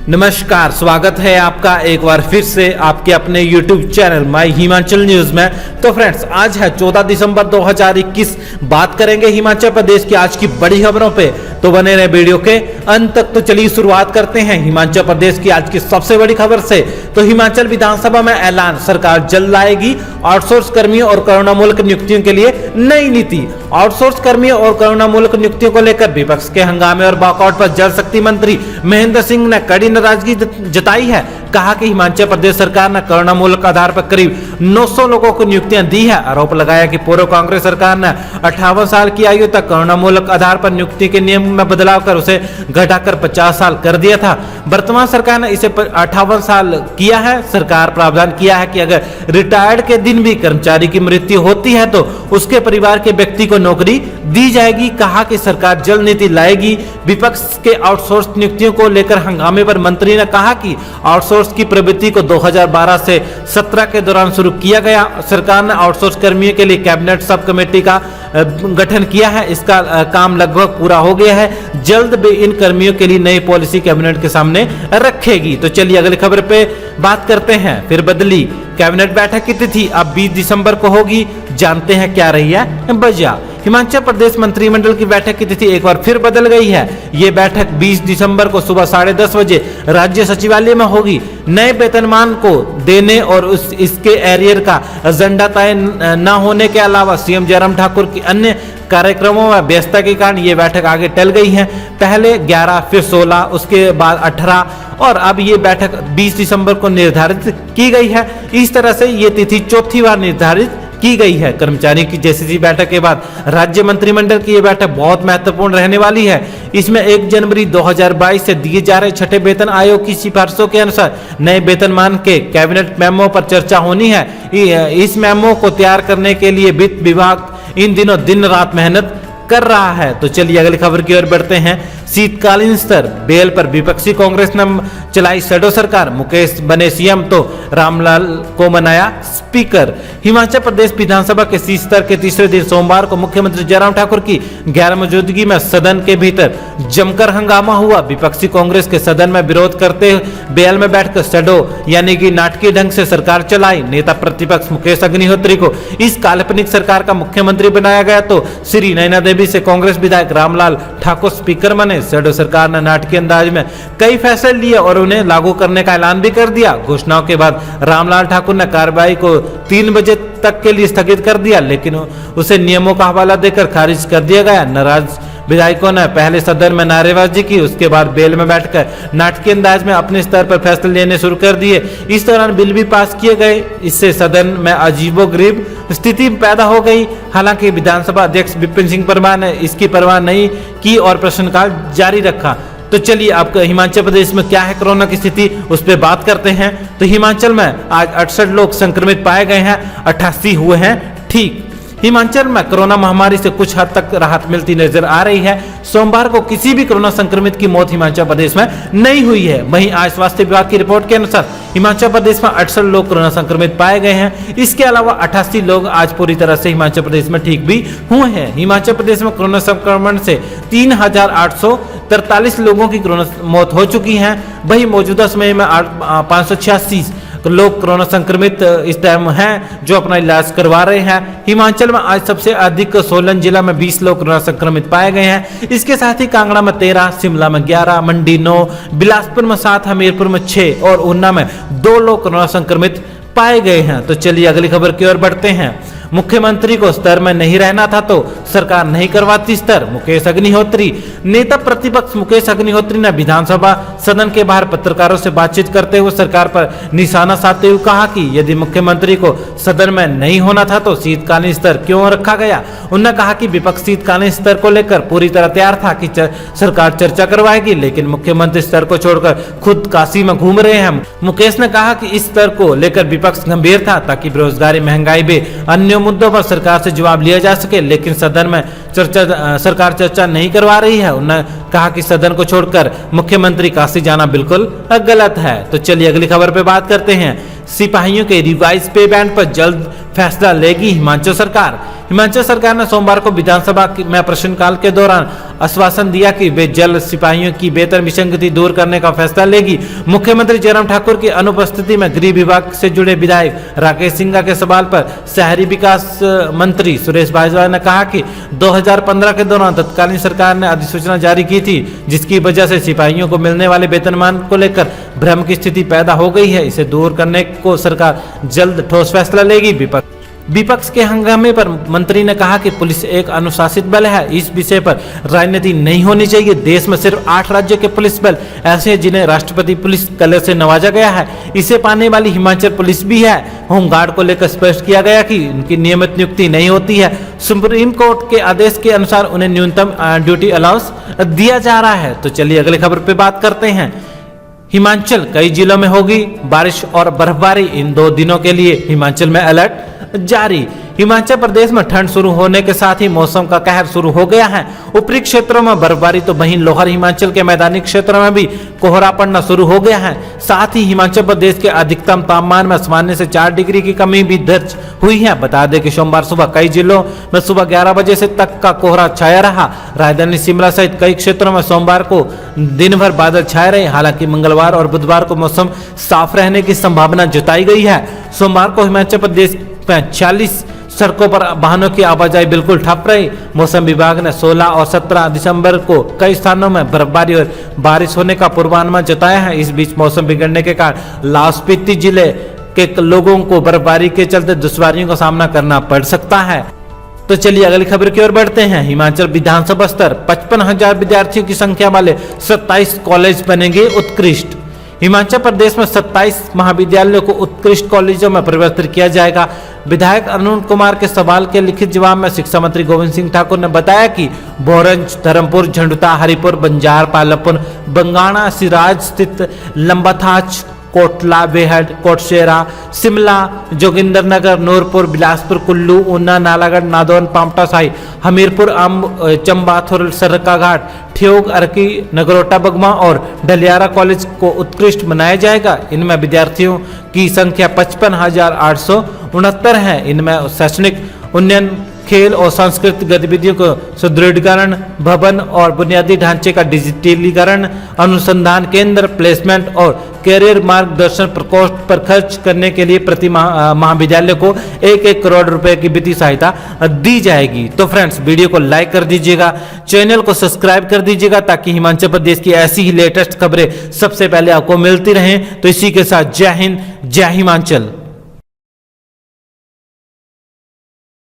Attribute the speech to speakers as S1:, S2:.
S1: नमस्कार, स्वागत है आपका एक बार फिर से आपके अपने YouTube channel my Himachal news में। तो फ्रेंड्स, आज है 14 दिसंबर 2021। बात करेंगे हिमाचल प्रदेश की आज की बड़ी खबरों पे, तो बने रहे वीडियो के अंत तक। तो चलिए शुरुआत करते हैं हिमाचल प्रदेश की आज की सबसे बड़ी खबर से। तो हिमाचल विधानसभा में ऐलान, सरकार जल्द लाएगी आउटसोर्स कर्मियों और करुणामूलक नियुक्तियों के लिए नई नीति। आउटसोर्स कर्मियों और करुणामूलक नियुक्तियों को लेकर विपक्ष के हंगामे और वॉकआउट पर जल शक्ति मंत्री महेंद्र सिंह ने कड़ी नाराजगी जताई है। कहा कि हिमाचल प्रदेश सरकार ने करुणामूलक आधार पर करीब 900 लोगों को नियुक्तियां दी है। आरोप लगाया कि पूर्व कांग्रेस सरकार ने 58 साल की आयु तक करुणामूलक आधार पर नियुक्ति के नियम में बदलाव कर उसे घटाकर 50 साल कर दिया था। वर्तमान सरकार ने इसे 58 साल किया है। सरकार प्रावधान किया है कि अगर रिटायर्ड के दिन भी कर्मचारी की मृत्यु होती है तो उसके परिवार के व्यक्ति को नौकरी दी जाएगी। कहा कि सरकार जल्द नीति लाएगी। विपक्ष के आउटसोर्स नियुक्तियों को लेकर हंगामे पर मंत्री ने कहा कि आउटसोर्स की प्रवृत्ति को 2012 से 17 के दौरान शुरू किया गया। सरकार ने आउटसोर्स कर्मियों के लिए कैबिनेट सब कमेटी का गठन किया है। इसका काम लगभग पूरा हो गया है। जल्द भी इन कर्मियों के लिए नई पॉलिसी कैबिनेट के सामने रखेगी। तो चलिए अगली खबर पे बात करते हैं। फिर बदली कैबिनेट बैठक की तिथि, अब 20 दिसंबर को होगी। जानते हैं क्या रही है वजह। हिमाचल प्रदेश मंत्रिमंडल की बैठक की तिथि एक बार फिर बदल गई है। ये बैठक 20 दिसंबर को सुबह 10:30 बजे राज्य सचिवालय में होगी। नए वेतनमान को देने और इसके एरियर का एजेंडा तय न होने के अलावा सीएम जयराम ठाकुर की अन्य कार्यक्रमों में व्यस्तता के कारण ये बैठक आगे टल गई है। पहले 11, फिर 16, उसके बाद 18 और अब ये बैठक 20 दिसंबर को निर्धारित की गई है। इस तरह से ये तिथि चौथी बार निर्धारित की गई है। कर्मचारियों की जैसी बैठक के बाद राज्य मंत्रिमंडल की यह बैठक बहुत महत्वपूर्ण रहने वाली है। इसमें 1 जनवरी 2022 से दिए जा रहे छठे वेतन आयोग की सिफारिशों के अनुसार नए वेतनमान के कैबिनेट मेमो पर चर्चा होनी है। इस मेमो को तैयार करने के लिए वित्त विभाग इन दिनों दिन रात मेहनत कर रहा है। तो चलिए अगली खबर की ओर बढ़ते हैं। शीतकालीन स्तर बेल पर विपक्षी कांग्रेस ने चलाई शैडो सरकार। मुकेश बने सीएम तो रामलाल को बनाया स्पीकर। हिमाचल प्रदेश विधानसभा के शीत स्तर के तीसरे दिन सोमवार को मुख्यमंत्री जयराम ठाकुर की गैर मौजूदगी में सदन के भीतर जमकर हंगामा हुआ। विपक्षी कांग्रेस के सदन में विरोध करते बेल में बैठकर शैडो यानी कि नाटकीय ढंग से सरकार चलाई। नेता प्रतिपक्ष मुकेश अग्निहोत्री को इस काल्पनिक सरकार का मुख्यमंत्री बनाया गया तो श्री नैना देवी से कांग्रेस विधायक रामलाल ठाकुर स्पीकर बने। शैडो सरकार ने नाटकीय अंदाज में कई फैसले लिए और उन्हें लागू करने का ऐलान भी कर दिया। घोषणाओं के बाद रामलाल ठाकुर ने कार्रवाई को 3 बजे तक के लिए स्थगित कर दिया, लेकिन उसे नियमों का हवाला देकर खारिज कर दिया गया। नाराज विधायकों ने पहले सदन में नारेबाजी की, उसके बाद बेल में बैठकर नाटकीय अंदाज में अपने स्तर पर फैसले लेने शुरू कर दिए। इस दौरान बिल भी पास किए गए। इससे सदन में अजीबोगरीब स्थिति पैदा हो गई। हालांकि विधानसभा अध्यक्ष विपिन सिंह परमार ने इसकी परवाह नहीं की और प्रश्नकाल जारी रखा। तो चलिए आपका हिमाचल प्रदेश में क्या है कोरोना की स्थिति, उस पर बात करते हैं। तो हिमाचल में आज 68 लोग संक्रमित पाए गए हैं, 88 हुए हैं ठीक। हिमाचल में कोरोना महामारी से कुछ हद तक राहत मिलती नजर आ रही है। सोमवार को किसी भी कोरोना संक्रमित की मौत हिमाचल प्रदेश में नहीं हुई है। वहीं आज स्वास्थ्य विभाग की रिपोर्ट के अनुसार हिमाचल प्रदेश में 68 लोग कोरोना संक्रमित पाए गए हैं। इसके अलावा 88 लोग आज पूरी तरह से हिमाचल प्रदेश में ठीक भी हुए हैं। हिमाचल प्रदेश में कोरोना संक्रमण से 3843 लोगों की कोरोना मौत हो चुकी है। वही मौजूदा समय में 586 लोग कोरोना संक्रमित इस टाइम हैं जो अपना इलाज करवा रहे हैं। हिमाचल में आज सबसे अधिक सोलन जिला में 20 लोग कोरोना संक्रमित पाए गए हैं। इसके साथ ही कांगड़ा में 13, शिमला में 11, मंडी 9, बिलासपुर में 7, हमीरपुर में 6 और ऊना में 2 लोग कोरोना संक्रमित पाए गए हैं। तो चलिए अगली खबर की ओर बढ़ते हैं। मुख्यमंत्री को स्तर में नहीं रहना था तो सरकार नहीं करवाती स्तर, मुकेश अग्निहोत्री। नेता प्रतिपक्ष मुकेश अग्निहोत्री ने विधानसभा सदन के बाहर पत्रकारों से बातचीत करते हुए सरकार पर निशाना साधते हुए कहा कि यदि मुख्यमंत्री को सदन में नहीं होना था तो शीतकालीन स्तर क्यों रखा गया। उन्होंने कहा कि विपक्ष शीतकालीन स्तर को लेकर पूरी तरह तैयार था कि सरकार चर्चा करवाएगी, लेकिन मुख्यमंत्री स्तर को छोड़कर खुद काशी में घूम रहे हैं। मुकेश ने कहा कि इस स्तर को लेकर विपक्ष गंभीर था ताकि बेरोजगारी, महंगाई भी अन्य मुद्दों पर सरकार से जवाब लिया जा सके, लेकिन सदन में सरकार चर्चा नहीं करवा रही है। उन्होंने कहा कि सदन को छोड़कर मुख्यमंत्री काशी जाना बिल्कुल गलत है। तो चलिए अगली खबर पे बात करते हैं। सिपाहियों के रिवाइज पे बैंड पर जल्द फैसला लेगी हिमाचल सरकार। हिमाचल सरकार ने सोमवार को विधानसभा में प्रश्नकाल के दौरान आश्वासन दिया कि वे जल्द सिपाहियों की वेतन विसंगति दूर करने का फैसला लेगी। मुख्यमंत्री जयराम ठाकुर की अनुपस्थिति में गृह विभाग से जुड़े विधायक राकेश सिंघा के सवाल पर शहरी विकास मंत्री सुरेश भारद्वाज ने कहा कि 2015 के दौरान तत्कालीन सरकार ने अधिसूचना जारी की थी, जिसकी वजह से सिपाहियों को मिलने वाले वेतनमान को लेकर भ्रम की स्थिति पैदा हो गई है। इसे दूर करने को सरकार जल्द ठोस फैसला लेगी। विपक्ष के हंगामे पर मंत्री ने कहा कि पुलिस एक अनुशासित बल है, इस विषय पर राजनीति नहीं होनी चाहिए। देश में सिर्फ 8 राज्यों के पुलिस बल ऐसे हैं जिन्हें राष्ट्रपति पुलिस कलर से नवाजा गया है। इसे पाने वाली हिमाचल पुलिस भी है। होमगार्ड को लेकर स्पष्ट किया गया कि उनकी नियमित नियुक्ति नहीं होती है। सुप्रीम कोर्ट के आदेश के अनुसार उन्हें न्यूनतम ड्यूटी अलाउंस दिया जा रहा है। तो चलिए अगली खबर पे बात करते हैं। हिमाचल कई जिलों में होगी बारिश और बर्फबारी। इन 2 दिनों के लिए हिमाचल में अलर्ट जारी। हिमाचल प्रदेश में ठंड शुरू होने के साथ ही मौसम का कहर शुरू हो गया है। ऊपरी क्षेत्रों में बर्फबारी तो वहीं लोअर हिमाचल के मैदानी क्षेत्रों में भी कोहरा पड़ना शुरू हो गया है। साथ ही हिमाचल प्रदेश के अधिकतम तापमान में सामान्य से 4 डिग्री की कमी भी दर्ज हुई है। बता दें कि सोमवार सुबह कई जिलों में सुबह 11 बजे से तक का कोहरा छाया रहा। राजधानी शिमला सहित कई क्षेत्रों में सोमवार को दिन भर बादल छाए रहे। हालांकि मंगलवार और बुधवार को मौसम साफ रहने की संभावना जताई गई है। सोमवार को हिमाचल प्रदेश 46 सड़कों पर वाहनों की आवाजाही बिल्कुल ठप रही। मौसम विभाग ने 16 और 17 दिसंबर को कई स्थानों में बर्फबारी और बारिश होने का पूर्वानुमान जताया है। इस बीच मौसम बिगड़ने के कारण लाहौल स्पीति जिले के लोगों को बर्फबारी के चलते दुश्वारियों का सामना करना पड़ सकता है। तो चलिए अगली खबर की ओर बढ़ते हैं। हिमाचल विधानसभा स्तर 55,000 विद्यार्थियों की संख्या वाले 27 कॉलेज बनेंगे उत्कृष्ट। हिमाचल प्रदेश में 27 महाविद्यालयों को उत्कृष्ट कॉलेजों में परिवर्तित किया जाएगा। विधायक अरुण कुमार के सवाल के लिखित जवाब में शिक्षा मंत्री गोविंद सिंह ठाकुर ने बताया कि भोरंज, धर्मपुर, झंडुता, हरिपुर, बंजार, पालमपुर, बंगाणा, सिराज स्थित लंबाथाच, कोटला, बेहड, कोटशेरा, शिमला, जोगिंदरनगर, नूरपुर, बिलासपुर, कुल्लू, ऊना, नालागढ़, नादौन, पांवटा साहिब, हमीरपुर, चंबा, थुरल, सरकाघाट, ठियोग, अर्की, नगरोटा, बगमा और डलियारा कॉलेज को उत्कृष्ट बनाया जाएगा। इनमें विद्यार्थियों की संख्या 55,869 है। इनमें शैक्षणिक उन्नयन, खेल और सांस्कृतिक गतिविधियों को सुदृढ़ीकरण, भवन और बुनियादी ढांचे का डिजिटलीकरण, अनुसंधान केंद्र, प्लेसमेंट और कैरियर मार्गदर्शन प्रकोष्ठ पर खर्च करने के लिए प्रति महाविद्यालय को 1-1 करोड़ रुपए की वित्तीय सहायता दी जाएगी। तो फ्रेंड्स, वीडियो को लाइक कर दीजिएगा, चैनल को सब्सक्राइब कर दीजिएगा ताकि हिमाचल प्रदेश की ऐसी ही लेटेस्ट खबरें सबसे पहले आपको मिलती रहें। तो इसी के साथ जय हिंद, जय हिमाचल।